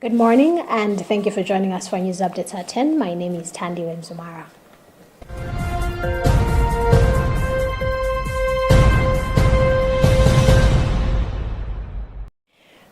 Good morning, and thank you for joining us for News Updates at 10. My name is Tandy Wemzumara.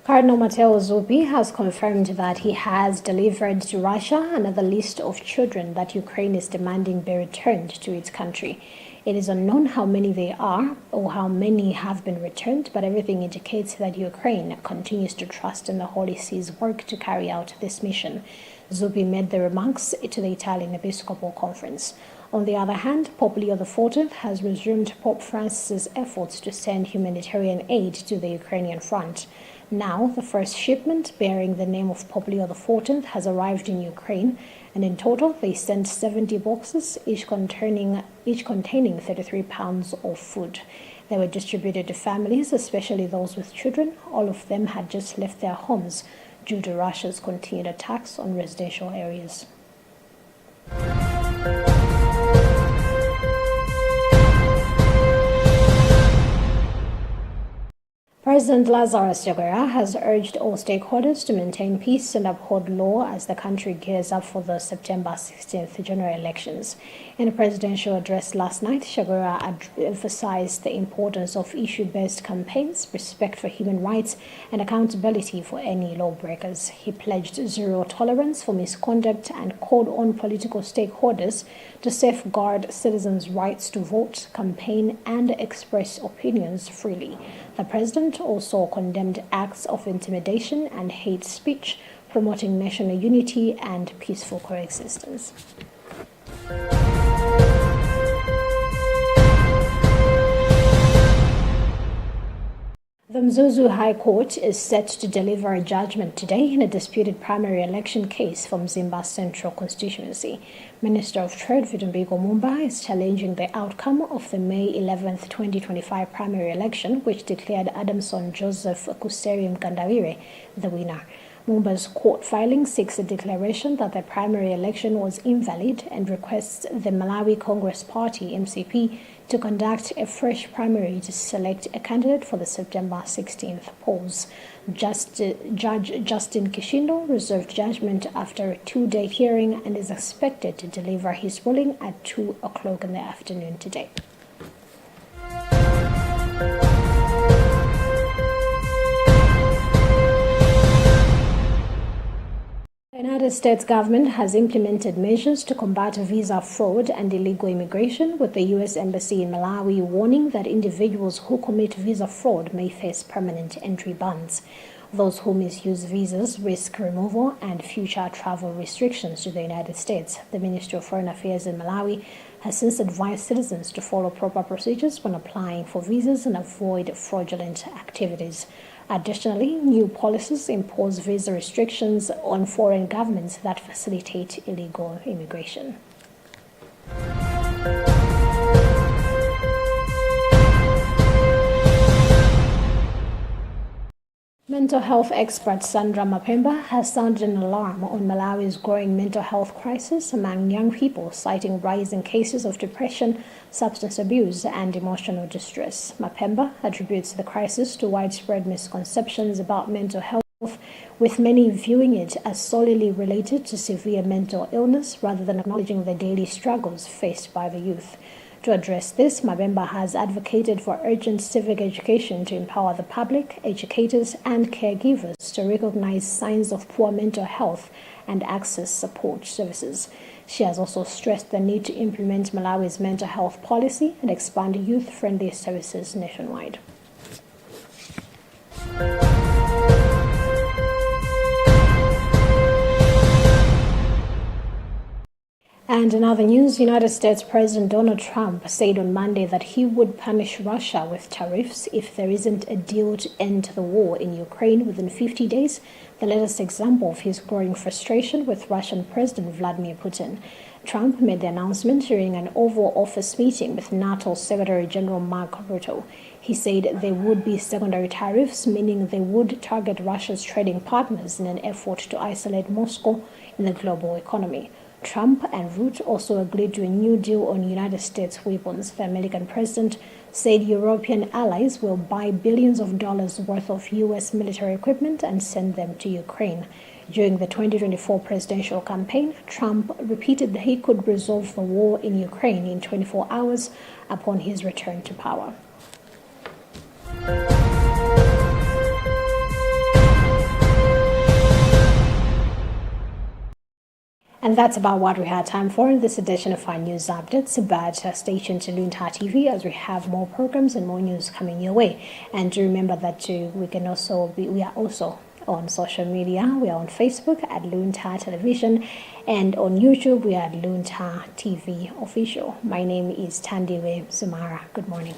Cardinal Matteo Zuppi has confirmed that he has delivered to Russia another list of children that Ukraine is demanding be returned to its country. It is unknown how many they are or how many have been returned, but everything indicates that Ukraine continues to trust in the Holy See's work to carry out this mission. Zuppi made the remarks to the Italian Episcopal Conference. On the other hand, Pope Leo XIV has resumed Pope Francis's efforts to send humanitarian aid to the Ukrainian front. Now, the first shipment bearing the name of Pope Leo XIV has arrived in Ukraine, and in total they sent 70 boxes, each containing 33 pounds of food. They were distributed to families, especially those with children. All of them had just left their homes due to Russia's continued attacks on residential areas. President Lazarus Chakwera has urged all stakeholders to maintain peace and uphold law as the country gears up for the September 16th general elections. In a presidential address last night, Chakwera emphasized the importance of issue-based campaigns, respect for human rights, and accountability for any lawbreakers. He pledged zero tolerance for misconduct and called on political stakeholders to safeguard citizens' rights to vote, campaign, and express opinions freely. The president also condemned acts of intimidation and hate speech, promoting national unity and peaceful coexistence. The Mzuzu High Court is set to deliver a judgment today in a disputed primary election case from Zimba Central constituency. Minister of Trade Vitumbiko Mumba is challenging the outcome of the May 11, 2025 primary election, which declared Adamson Joseph Kuseri Mkandawire the winner. Mumba's court filing seeks a declaration that the primary election was invalid and requests the Malawi Congress Party (MCP) to conduct a fresh primary to select a candidate for the September 16th polls. Judge Justin Kishindo reserved judgment after a two-day hearing and is expected to deliver his ruling at 2 o'clock in the afternoon today. The United States government has implemented measures to combat visa fraud and illegal immigration, with the U.S. Embassy in Malawi warning that individuals who commit visa fraud may face permanent entry bans. Those who misuse visas risk removal and future travel restrictions to the United States. The Ministry of Foreign Affairs in Malawi has since advised citizens to follow proper procedures when applying for visas and avoid fraudulent activities. Additionally, new policies impose visa restrictions on foreign governments that facilitate illegal immigration. Mental health expert Sandra Mapemba has sounded an alarm on Malawi's growing mental health crisis among young people, citing rising cases of depression, substance abuse, and emotional distress. Mapemba attributes the crisis to widespread misconceptions about mental health, with many viewing it as solely related to severe mental illness rather than acknowledging the daily struggles faced by the youth. To address this, Mapemba has advocated for urgent civic education to empower the public, educators, and caregivers to recognize signs of poor mental health and access support services. She has also stressed the need to implement Malawi's mental health policy and expand youth-friendly services nationwide. And in other news, United States President Donald Trump said on Monday that he would punish Russia with tariffs if there isn't a deal to end the war in Ukraine within 50 days, the latest example of his growing frustration with Russian President Vladimir Putin. Trump made the announcement during an Oval Office meeting with NATO Secretary General Mark Rutte. He said there would be secondary tariffs, meaning they would target Russia's trading partners in an effort to isolate Moscow in the global economy. Trump and Rutte also agreed to a new deal on United States weapons. The American president said European allies will buy billions of dollars worth of U.S. military equipment and send them to Ukraine. During the 2024 presidential campaign, Trump repeated that he could resolve the war in Ukraine in 24 hours upon his return to power. And that's about what we had time for in this edition of our news updates. But stay tuned to Luntha TV as we have more programs and more news coming your way. And do remember that we are also on social media. We are on Facebook at Luntha Television, and on YouTube we are at Luntha TV Official. My name is Tandiwe Sumara. Good morning.